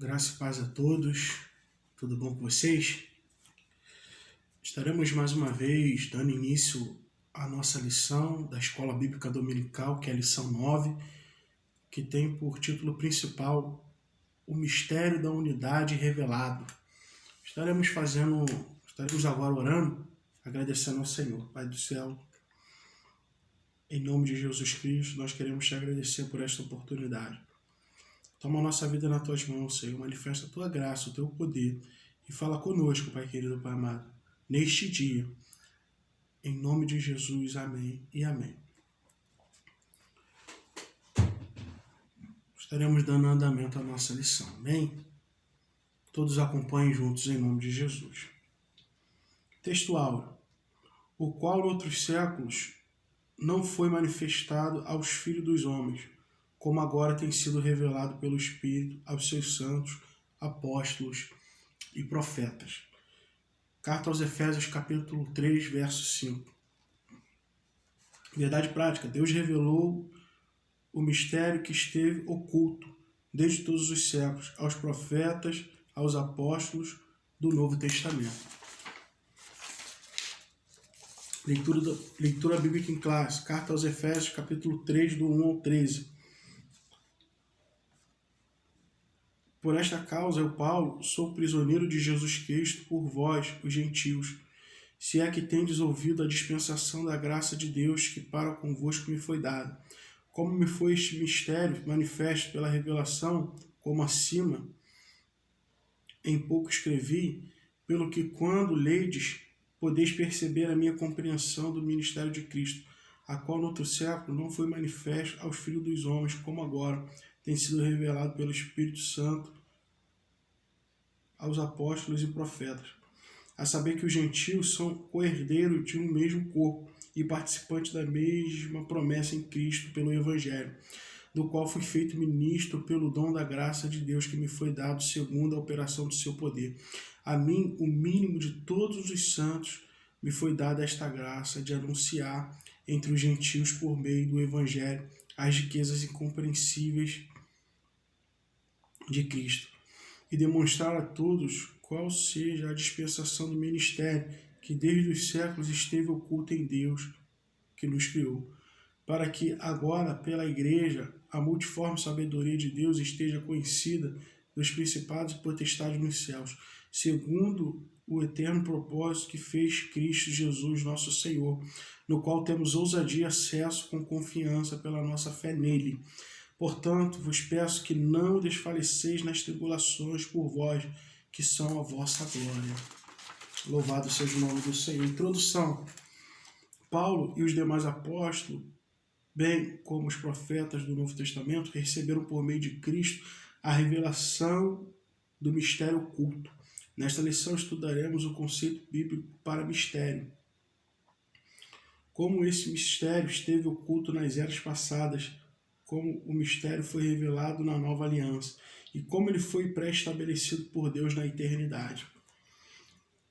Graça e paz a todos, tudo bom com vocês? Estaremos mais uma vez dando início à nossa lição da Escola Bíblica Dominical, que é a lição 9, que tem por título principal O Mistério da Unidade Revelado. Estaremos agora orando, agradecendo ao Senhor. Pai do céu, em nome de Jesus Cristo, nós queremos te agradecer por esta oportunidade. Toma a nossa vida nas tuas mãos, Senhor. Manifesta a tua graça, o teu poder. E fala conosco, Pai querido, Pai amado, neste dia. Em nome de Jesus, amém e amém. Estaremos dando andamento à nossa lição, amém? Todos acompanhem juntos em nome de Jesus. Texto áureo. O qual, noutros séculos, não foi manifestado aos filhos dos homens, como agora tem sido revelado pelo Espírito aos seus santos, apóstolos e profetas. Carta aos Efésios, capítulo 3, verso 5. Verdade prática. Deus revelou o mistério que esteve oculto desde todos os séculos aos profetas, aos apóstolos do Novo Testamento. Leitura bíblica em classe. Carta aos Efésios, capítulo 3, do 1 ao 13. Por esta causa, eu, Paulo, sou prisioneiro de Jesus Cristo por vós, os gentios, se é que tendes ouvido a dispensação da graça de Deus que para convosco me foi dada. Como me foi este mistério manifesto pela revelação, como acima, em pouco escrevi, pelo que quando ledes, podeis perceber a minha compreensão do ministério de Cristo, a qual no outro século não foi manifesto aos filhos dos homens, como agora tem sido revelado pelo Espírito Santo aos apóstolos e profetas, a saber que os gentios são co-herdeiros de um mesmo corpo e participantes da mesma promessa em Cristo pelo Evangelho, do qual fui feito ministro pelo dom da graça de Deus que me foi dado segundo a operação do seu poder. A mim, o mínimo de todos os santos, me foi dada esta graça de anunciar entre os gentios por meio do Evangelho as riquezas incompreensíveis de Cristo e demonstrar a todos qual seja a dispensação do ministério que desde os séculos esteve oculta em Deus que nos criou, para que agora pela Igreja a multiforme sabedoria de Deus esteja conhecida dos principados e potestades nos céus, segundo o eterno propósito que fez Cristo Jesus nosso Senhor, no qual temos ousadia e acesso com confiança pela nossa fé nele. Portanto, vos peço que não desfaleceis nas tribulações por vós, que são a vossa glória. Louvado seja o nome do Senhor. Introdução. Paulo e os demais apóstolos, bem como os profetas do Novo Testamento, receberam por meio de Cristo a revelação do mistério oculto. Nesta lição estudaremos o conceito bíblico para mistério. Como esse mistério esteve oculto nas eras passadas, como o mistério foi revelado na nova aliança e como ele foi pré-estabelecido por Deus na eternidade.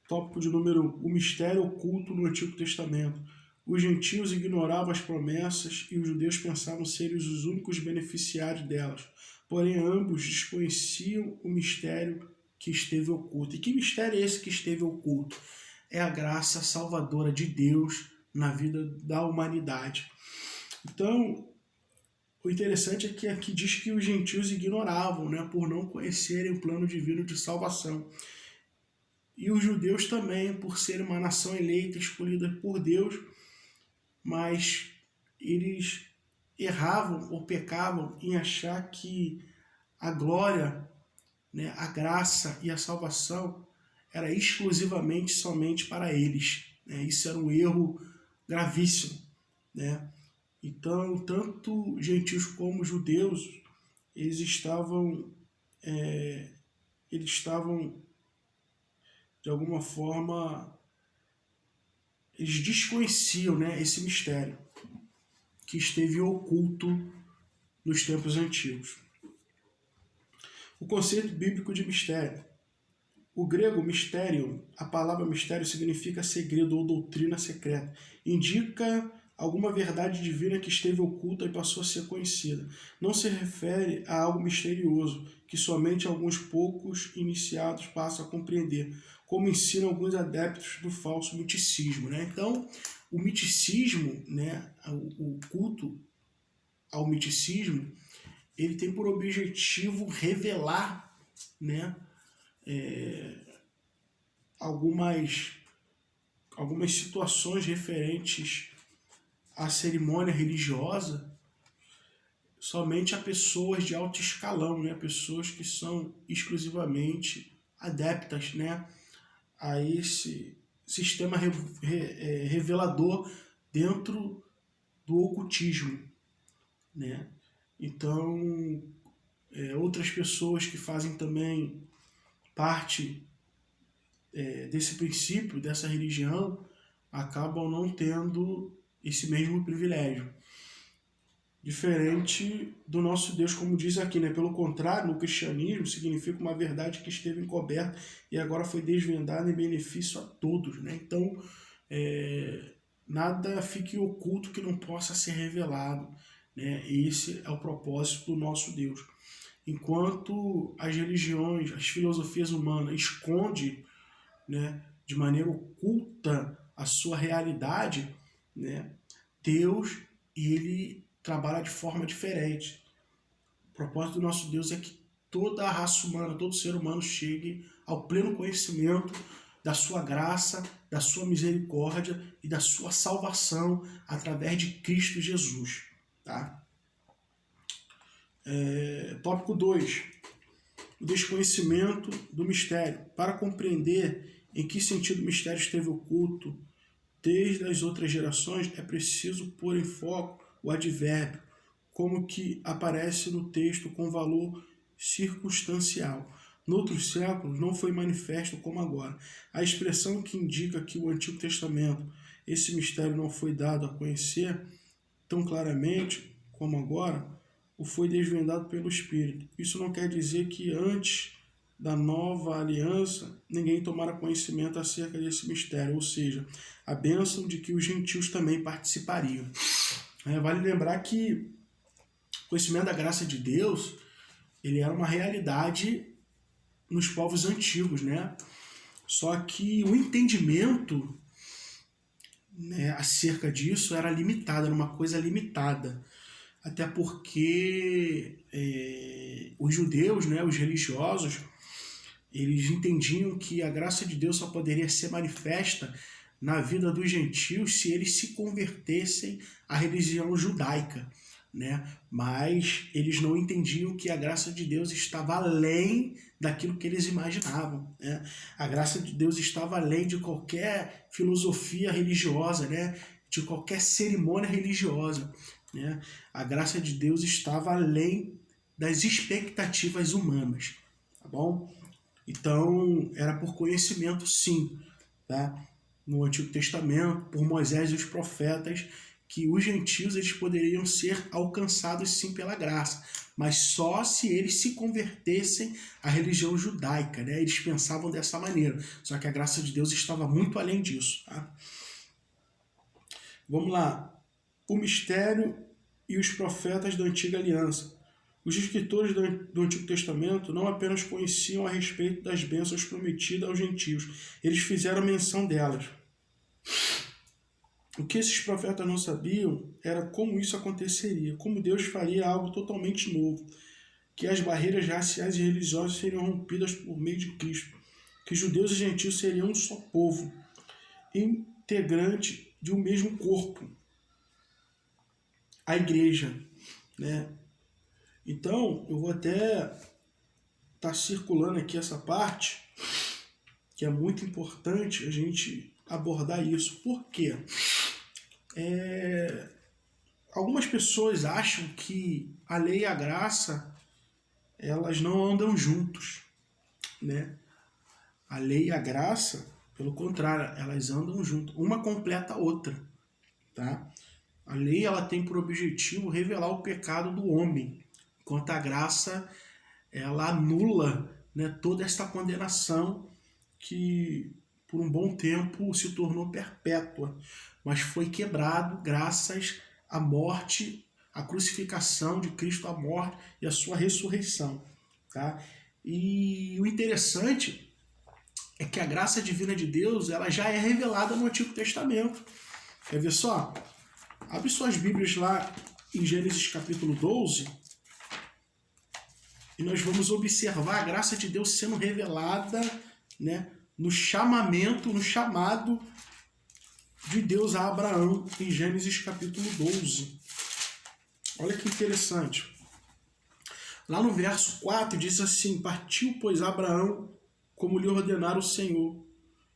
Tópico de número 1. O mistério oculto no Antigo Testamento. Os gentios ignoravam as promessas e os judeus pensavam serem os únicos beneficiários delas. Porém, ambos desconheciam o mistério que esteve oculto. E que mistério é esse que esteve oculto? É a graça salvadora de Deus na vida da humanidade. Então, o interessante é que aqui diz que os gentios ignoravam, por não conhecerem o plano divino de salvação. E os judeus também, por serem uma nação eleita, escolhida por Deus, mas eles erravam ou pecavam em achar que a glória, a graça e a salvação era exclusivamente somente para eles. Isso era um erro gravíssimo. Então, tanto gentios como judeus, eles estavam de alguma forma, eles desconheciam esse mistério que esteve oculto nos tempos antigos. O conceito bíblico de mistério. O grego mysterion, a palavra mistério significa segredo ou doutrina secreta. Indica alguma verdade divina que esteve oculta e passou a ser conhecida. Não se refere a algo misterioso, que somente alguns poucos iniciados passam a compreender, como ensinam alguns adeptos do falso miticismo, né? Então, o miticismo, né, o culto ao miticismo, ele tem por objetivo revelar, né, algumas situações referentes à cerimônia religiosa somente a pessoas de alto escalão, né, pessoas que são exclusivamente adeptas, né, a esse sistema revelador dentro do ocultismo, né? Então, outras pessoas que fazem também parte desse princípio, dessa religião, acabam não tendo esse mesmo privilégio. Diferente do nosso Deus, como diz aqui, né? Pelo contrário, no cristianismo significa uma verdade que esteve encoberta e agora foi desvendada em benefício a todos, né? Então, nada fique oculto que não possa ser revelado, né? Esse é o propósito do nosso Deus. Enquanto as religiões, as filosofias humanas escondem, né, de maneira oculta a sua realidade, né, Deus, ele trabalha de forma diferente. O propósito do nosso Deus é que toda a raça humana, todo ser humano chegue ao pleno conhecimento da sua graça, da sua misericórdia e da sua salvação através de Cristo Jesus. Tá? Tópico 2. O desconhecimento do mistério. Para compreender em que sentido o mistério esteve oculto desde as outras gerações, é preciso pôr em foco o advérbio, como que aparece no texto com valor circunstancial. Noutros séculos não foi manifesto como agora. A expressão que indica que o Antigo Testamento, esse mistério não foi dado a conhecer tão claramente como agora, o foi desvendado pelo Espírito. Isso não quer dizer que antes da nova aliança ninguém tomara conhecimento acerca desse mistério, ou seja, a bênção de que os gentios também participariam. Vale lembrar que o conhecimento da graça de Deus, ele era uma realidade nos povos antigos, né? Só que o entendimento, né, acerca disso era limitado, era uma coisa limitada. Até porque os judeus, né, os religiosos, eles entendiam que a graça de Deus só poderia ser manifesta na vida dos gentios se eles se convertessem à religião judaica, né? Mas eles não entendiam que a graça de Deus estava além daquilo que eles imaginavam, né? A graça de Deus estava além de qualquer filosofia religiosa, né? De qualquer cerimônia religiosa, né? A graça de Deus estava além das expectativas humanas, tá bom? Então, era por conhecimento, sim, tá? No Antigo Testamento, por Moisés e os profetas, que os gentios eles poderiam ser alcançados, sim, pela graça, mas só se eles se convertessem à religião judaica, né? Eles pensavam dessa maneira, só que a graça de Deus estava muito além disso, tá? Vamos lá. O mistério e os profetas da Antiga Aliança. Os escritores do Antigo Testamento não apenas conheciam a respeito das bênçãos prometidas aos gentios, eles fizeram menção delas. O que esses profetas não sabiam era como isso aconteceria, como Deus faria algo totalmente novo, que as barreiras raciais e religiosas seriam rompidas por meio de Cristo, que judeus e gentios seriam um só povo, integrante de um mesmo corpo, a igreja, né? Então, eu vou até estar circulando aqui essa parte, que é muito importante a gente abordar isso. Por quê? Algumas pessoas acham que a lei e a graça, elas não andam juntos, né? A lei e a graça, pelo contrário, elas andam juntas. Uma completa a outra, tá? A lei, ela tem por objetivo revelar o pecado do homem, enquanto a graça, ela anula, né, toda esta condenação que por um bom tempo se tornou perpétua, mas foi quebrado graças à morte, à crucificação de Cristo, à morte e à sua ressurreição. Tá? E o interessante é que a graça divina de Deus ela já é revelada no Antigo Testamento. Quer ver só? Abre suas Bíblias lá em Gênesis capítulo 12 e nós vamos observar a graça de Deus sendo revelada, né, no chamamento, no chamado de Deus a Abraão em Gênesis capítulo 12. Olha que interessante. Lá no verso 4 diz assim: partiu, pois, Abraão, como lhe ordenara o Senhor,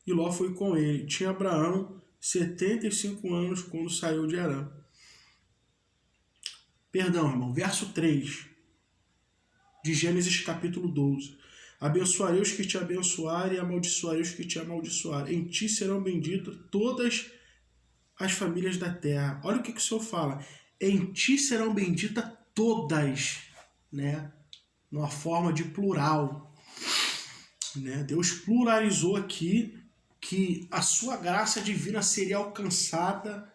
e Ló foi com ele. Tinha Abraão 75 anos quando saiu de Harã. Perdão, irmão, verso 3 de Gênesis capítulo 12. Abençoarei os que te abençoarem e amaldiçoarei os que te amaldiçoarem. Em ti serão benditas todas as famílias da terra. Olha o que o Senhor fala. Em ti serão benditas todas, né? Numa forma de plural. Né? Deus pluralizou aqui que a sua graça divina seria alcançada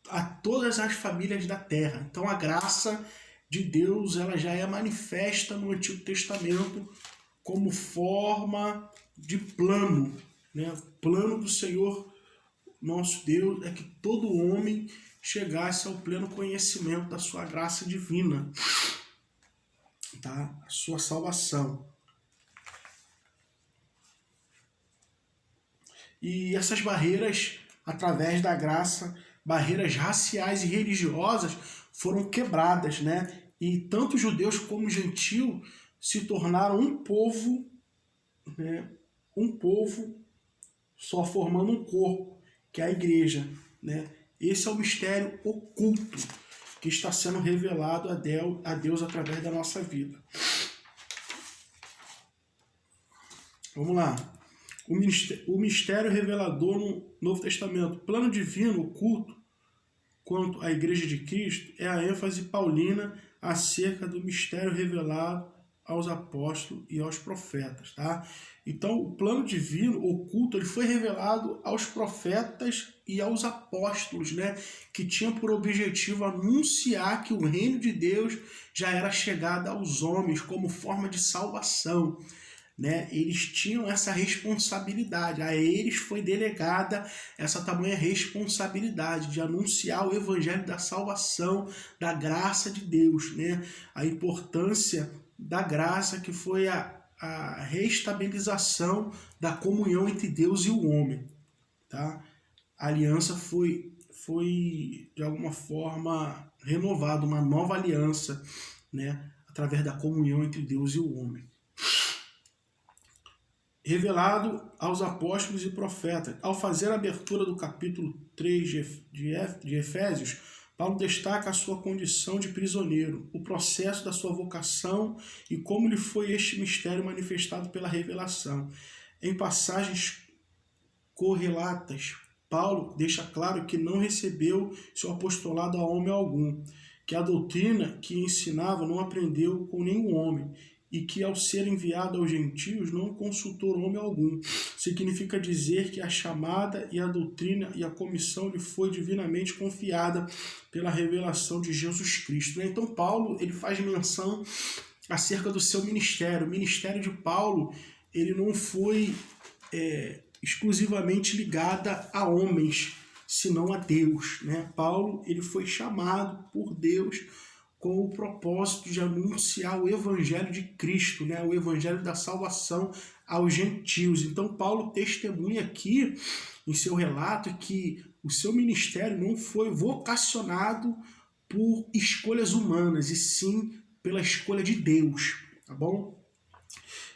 a todas as famílias da terra. Então a graça de Deus ela já é manifesta no Antigo Testamento como forma de plano. Né? O plano do Senhor, nosso Deus, é que todo homem chegasse ao pleno conhecimento da sua graça divina, tá? A sua salvação. E essas barreiras, através da graça, barreiras raciais e religiosas foram quebradas, né? E tanto judeus como gentios se tornaram um povo, né? Um povo só formando um corpo, que é a igreja, né? Esse é o mistério oculto que está sendo revelado a Deus através da nossa vida. Vamos lá. O mistério revelador no Novo Testamento. Plano divino oculto quanto à Igreja de Cristo é a ênfase paulina acerca do mistério revelado aos apóstolos e aos profetas. Tá? Então, o plano divino oculto ele foi revelado aos profetas e aos apóstolos, né? Que tinha por objetivo anunciar que o reino de Deus já era chegado aos homens como forma de salvação. Né? Eles tinham essa responsabilidade, a eles foi delegada essa tamanha responsabilidade de anunciar o evangelho da salvação, da graça de Deus, né? A importância da graça que foi a reestabilização da comunhão entre Deus e o homem. Tá? A aliança foi de alguma forma renovada, uma nova aliança, né? Através da comunhão entre Deus e o homem. Revelado aos apóstolos e profetas. Ao fazer a abertura do capítulo 3 de Efésios, Paulo destaca a sua condição de prisioneiro, o processo da sua vocação e como lhe foi este mistério manifestado pela revelação. Em passagens correlatas, Paulo deixa claro que não recebeu seu apostolado a homem algum, que a doutrina que ensinava não aprendeu com nenhum homem, e que ao ser enviado aos gentios não consultou homem algum. Significa dizer que a chamada e a doutrina e a comissão lhe foi divinamente confiada pela revelação de Jesus Cristo. Então Paulo ele faz menção acerca do seu ministério. O ministério de Paulo ele não foi exclusivamente ligado a homens, senão a Deus. Né? Paulo ele foi chamado por Deus com o propósito de anunciar o evangelho de Cristo, né? O evangelho da salvação aos gentios. Então Paulo testemunha aqui em seu relato que o seu ministério não foi vocacionado por escolhas humanas, e sim pela escolha de Deus, tá bom?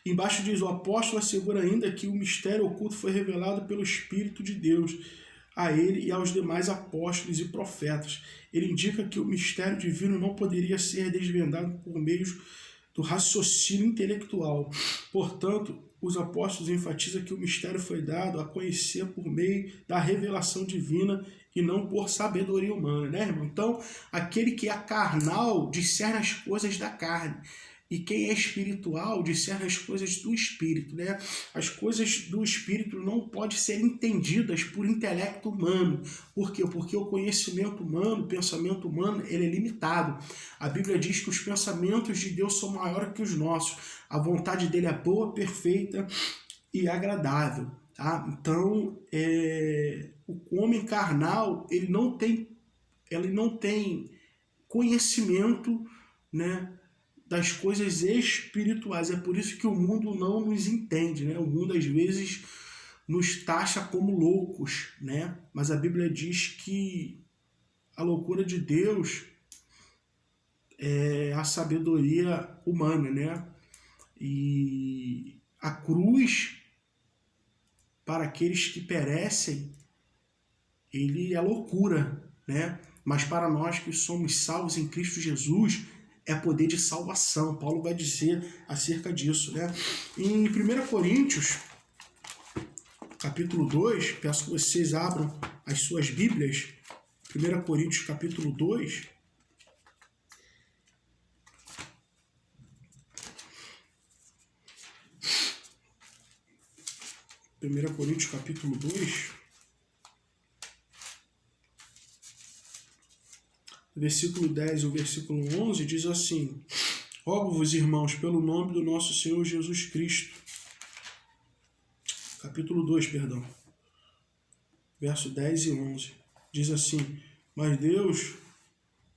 Embaixo diz, o apóstolo assegura ainda que o mistério oculto foi revelado pelo Espírito de Deus a ele e aos demais apóstolos e profetas. Ele indica que o mistério divino não poderia ser desvendado por meio do raciocínio intelectual. Portanto, os apóstolos enfatizam que o mistério foi dado a conhecer por meio da revelação divina e não por sabedoria humana, né, irmão? Então, aquele que é carnal discerne as coisas da carne, E quem é espiritual discerne as coisas do Espírito, né? As coisas do Espírito não podem ser entendidas por intelecto humano. Por quê? Porque o conhecimento humano, o pensamento humano, ele é limitado. A Bíblia diz que os pensamentos de Deus são maiores que os nossos. A vontade dele é boa, perfeita e agradável. Tá? Então, o homem carnal, ele não tem conhecimento, né, das coisas espirituais. É por isso que o mundo não nos entende, né? O mundo às vezes nos taxa como loucos, né? Mas a Bíblia diz que a loucura de Deus é a sabedoria humana, né? E a cruz, para aqueles que perecem, ele é loucura, né? Mas para nós que somos salvos em Cristo Jesus, é poder de salvação. Paulo vai dizer acerca disso, né? Em 1 Coríntios, capítulo 2, peço que vocês abram as suas Bíblias. 1 Coríntios, capítulo 2. Primeira Coríntios, capítulo 2. Versículo 10 e o versículo 11 diz assim: rogo-vos, irmãos, pelo nome do nosso Senhor Jesus Cristo. Capítulo 2, perdão. Verso 10 e 11. Diz assim: mas Deus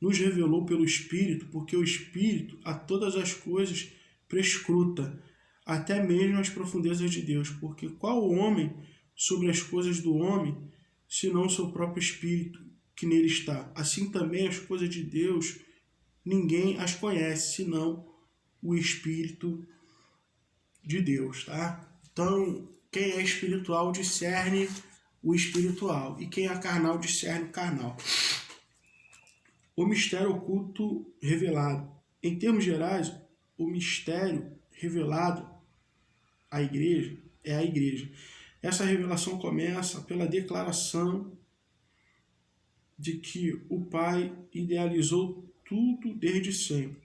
nos revelou pelo Espírito, porque o Espírito a todas as coisas prescruta, até mesmo as profundezas de Deus. Porque qual homem sobre as coisas do homem, senão o seu próprio Espírito que nele está? Assim também as coisas de Deus, ninguém as conhece, senão o Espírito de Deus, tá? Então, quem é espiritual discerne o espiritual, e quem é carnal discerne o carnal. O mistério oculto revelado. Em termos gerais, o mistério revelado à igreja é a igreja. Essa revelação começa pela declaração de que o Pai idealizou tudo desde sempre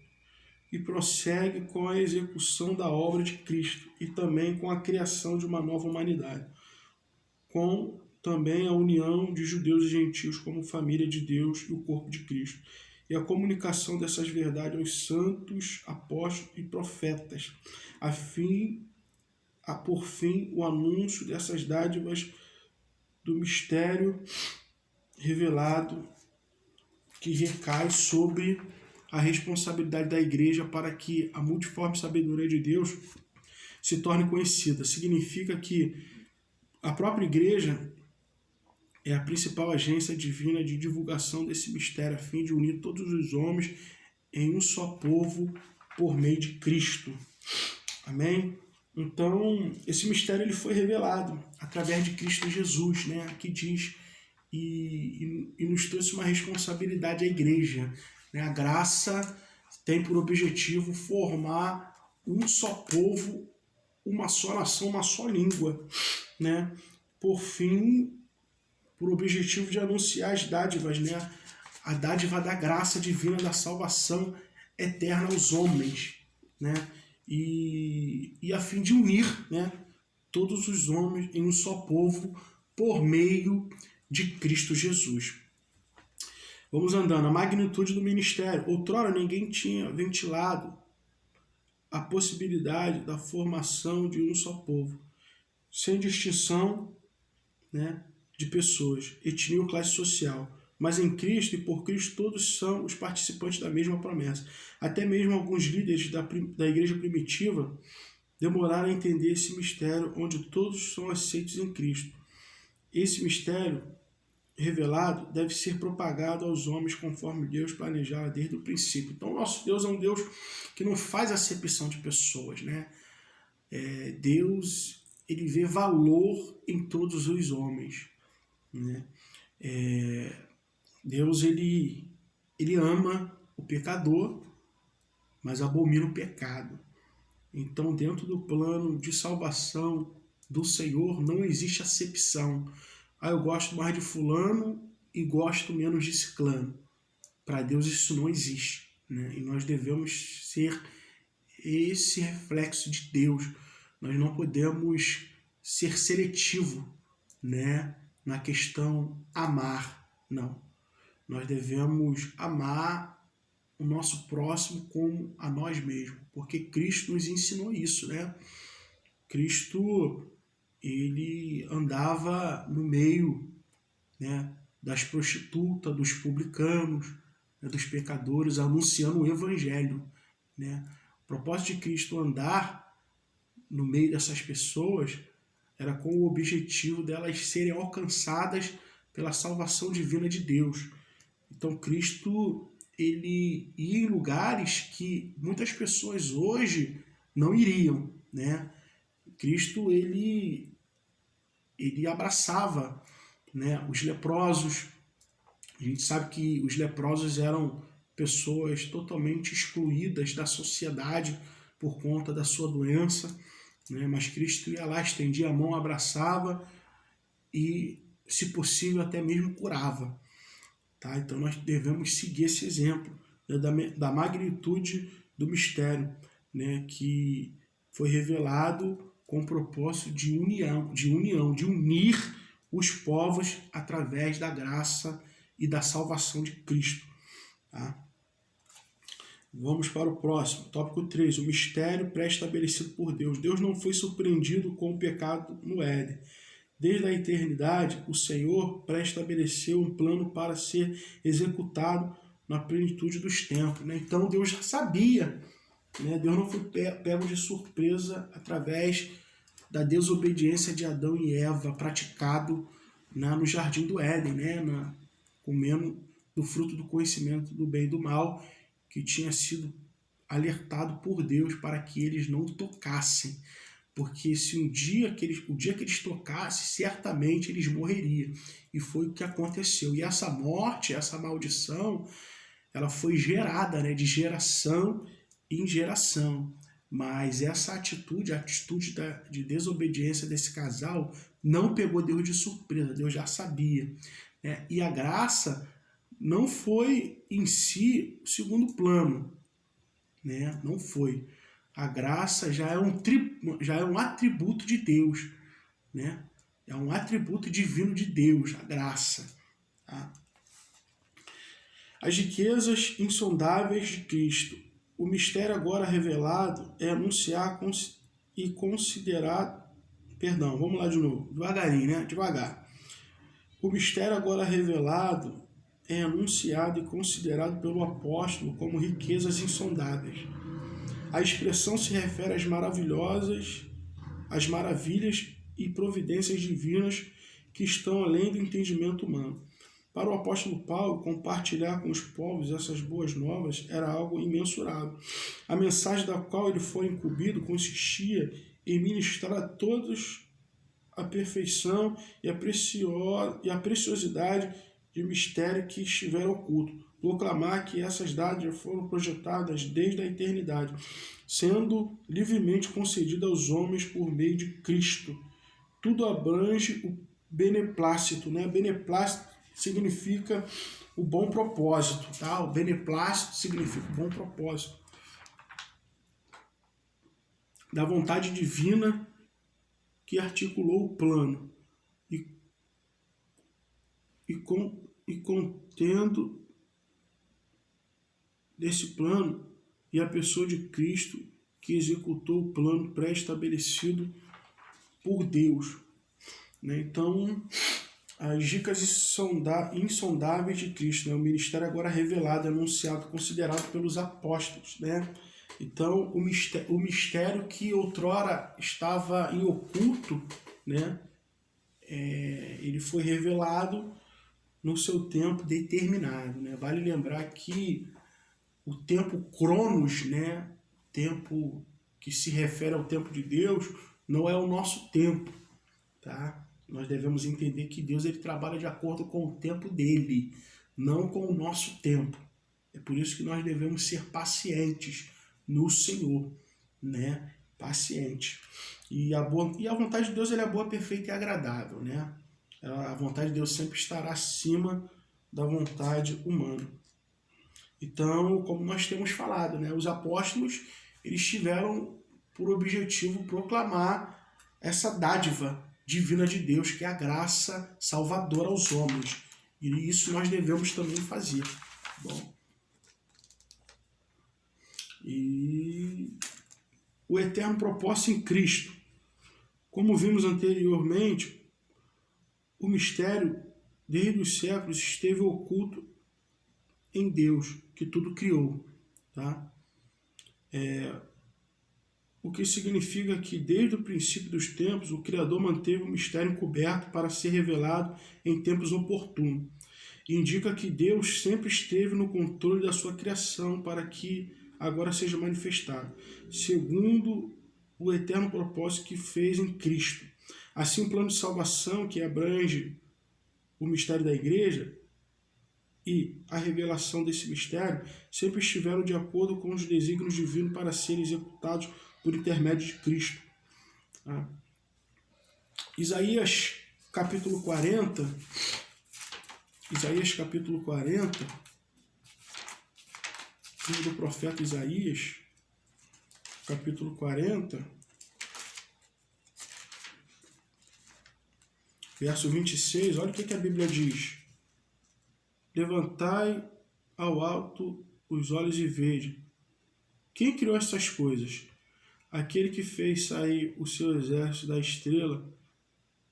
e prossegue com a execução da obra de Cristo e também com a criação de uma nova humanidade, com também a união de judeus e gentios como família de Deus e o corpo de Cristo, e a comunicação dessas verdades aos santos, apóstolos e profetas, por fim o anúncio dessas dádivas do mistério revelado que recai sobre a responsabilidade da igreja para que a multiforme sabedoria de Deus se torne conhecida. Significa que a própria igreja é a principal agência divina de divulgação desse mistério, a fim de unir todos os homens em um só povo por meio de Cristo. Amém? Então, esse mistério ele foi revelado através de Cristo Jesus, né? Aqui diz, e nos trouxe uma responsabilidade à igreja, né? A graça tem por objetivo formar um só povo, uma só nação, uma só língua, né? Por objetivo de anunciar as dádivas, né? A dádiva da graça divina da salvação eterna aos homens, né? E a fim de unir, né, todos os homens em um só povo por meio de Cristo Jesus. Vamos andando. A magnitude do ministério. Outrora ninguém tinha ventilado a possibilidade da formação de um só povo, sem distinção, né, de pessoas, etnia ou classe social. Mas em Cristo e por Cristo todos são os participantes da mesma promessa. Até mesmo alguns líderes da igreja primitiva demoraram a entender esse mistério, onde todos são aceitos em Cristo. Esse mistério revelado deve ser propagado aos homens conforme Deus planejava desde o princípio. Então, nosso Deus é um Deus que não faz acepção de pessoas, né? Deus, ele vê valor em todos os homens, né? Deus, ele ama o pecador, mas abomina o pecado. Então, dentro do plano de salvação do Senhor, não existe acepção. Eu gosto mais de fulano e gosto menos de ciclano. Para Deus isso não existe, né? E nós devemos ser esse reflexo de Deus. Nós não podemos ser seletivo, né, na questão amar, não. Nós devemos amar o nosso próximo como a nós mesmos, porque Cristo nos ensinou isso, né? Cristo, ele andava no meio, né, das prostitutas, dos publicanos, né, dos pecadores, anunciando o evangelho, né? O propósito de Cristo andar no meio dessas pessoas era com o objetivo delas serem alcançadas pela salvação divina de Deus. Então Cristo, ele ia em lugares que muitas pessoas hoje não iriam, né? Cristo, ele abraçava, né, os leprosos. A gente sabe que os leprosos eram pessoas totalmente excluídas da sociedade por conta da sua doença, né? Mas Cristo ia lá, estendia a mão, abraçava e, se possível, até mesmo curava. Tá? Então nós devemos seguir esse exemplo, né, da magnitude do mistério, né, que foi revelado com o propósito de união, de unir os povos através da graça e da salvação de Cristo. Tá? Vamos para o próximo, tópico 3, o mistério pré-estabelecido por Deus. Deus não foi surpreendido com o pecado no Éden. Desde a eternidade, o Senhor pré-estabeleceu um plano para ser executado na plenitude dos tempos. Né? Então Deus já sabia, né? Deus não foi pego de surpresa através da desobediência de Adão e Eva praticado no jardim do Éden, né? Comendo do fruto do conhecimento do bem e do mal, que tinha sido alertado por Deus para que eles não tocassem. Porque se o dia que eles tocassem, certamente eles morreriam. E foi o que aconteceu. E essa morte, essa maldição, ela foi gerada, né, de geração em geração. Mas essa atitude, a atitude de desobediência desse casal, não pegou Deus de surpresa. Deus já sabia. Né? E a graça não foi em si o segundo plano. Né? Não foi. A graça já é um atributo de Deus, né? É um atributo divino de Deus, a graça. Tá? As riquezas insondáveis de Cristo. O mistério agora revelado é anunciar e considerar... Perdão, vamos lá de novo, devagarinho, né? Devagar. O mistério agora revelado é anunciado e considerado pelo apóstolo como riquezas insondáveis. A expressão se refere às maravilhas e providências divinas que estão além do entendimento humano. Para o apóstolo Paulo, compartilhar com os povos essas boas novas era algo imensurável. A mensagem da qual ele foi incumbido consistia em ministrar a todos a perfeição e a preciosidade de mistério que estiver oculto. Proclamar que essas dádivas foram projetadas desde a eternidade, sendo livremente concedidas aos homens por meio de Cristo. Tudo abrange o beneplácito, né? Beneplácito significa o bom propósito, tá? O beneplácito significa o bom propósito da vontade divina que articulou o plano e contendo desse plano e a pessoa de Cristo que executou o plano pré-estabelecido por Deus. Né? Então, as dicas insondáveis de Cristo, né? O ministério agora revelado, anunciado, considerado pelos apóstolos. Né? Então, o mistério que outrora estava em oculto, né? Ele foi revelado no seu tempo determinado. Né? Vale lembrar que o tempo cronos, né, tempo que se refere ao tempo de Deus, não é o nosso tempo, tá? Nós devemos entender que Deus, ele trabalha de acordo com o tempo dele, não com o nosso tempo. É por isso que nós devemos ser pacientes no Senhor, né? Paciente. E a vontade de Deus, ela é boa, perfeita e agradável, né? A vontade de Deus sempre estará acima da vontade humana. Então, como nós temos falado, né, os apóstolos, eles tiveram por objetivo proclamar essa dádiva divina de Deus, que é a graça salvadora aos homens. E isso nós devemos também fazer. Bom, e o eterno propósito em Cristo. Como vimos anteriormente, o mistério, desde os séculos, esteve oculto em Deus, que tudo criou. Tá? O que significa que, desde o princípio dos tempos, o Criador manteve o mistério encoberto para ser revelado em tempos oportunos. Indica que Deus sempre esteve no controle da sua criação para que agora seja manifestado, segundo o eterno propósito que fez em Cristo. Assim, o plano de salvação, que abrange o mistério da igreja e a revelação desse mistério, sempre estiveram de acordo com os desígnios divinos para serem executados por intermédio de Cristo. Isaías capítulo 40, livro do profeta Isaías, capítulo 40, verso 26, olha o que a Bíblia diz. Levantai ao alto os olhos e vede. Quem criou essas coisas? Aquele que fez sair o seu exército da estrela,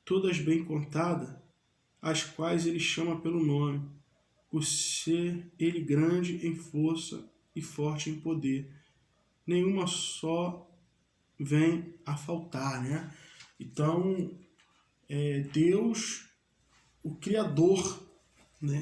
todas bem contadas, as quais ele chama pelo nome, por ser ele grande em força e forte em poder. Nenhuma só vem a faltar, né? Então, Deus, o Criador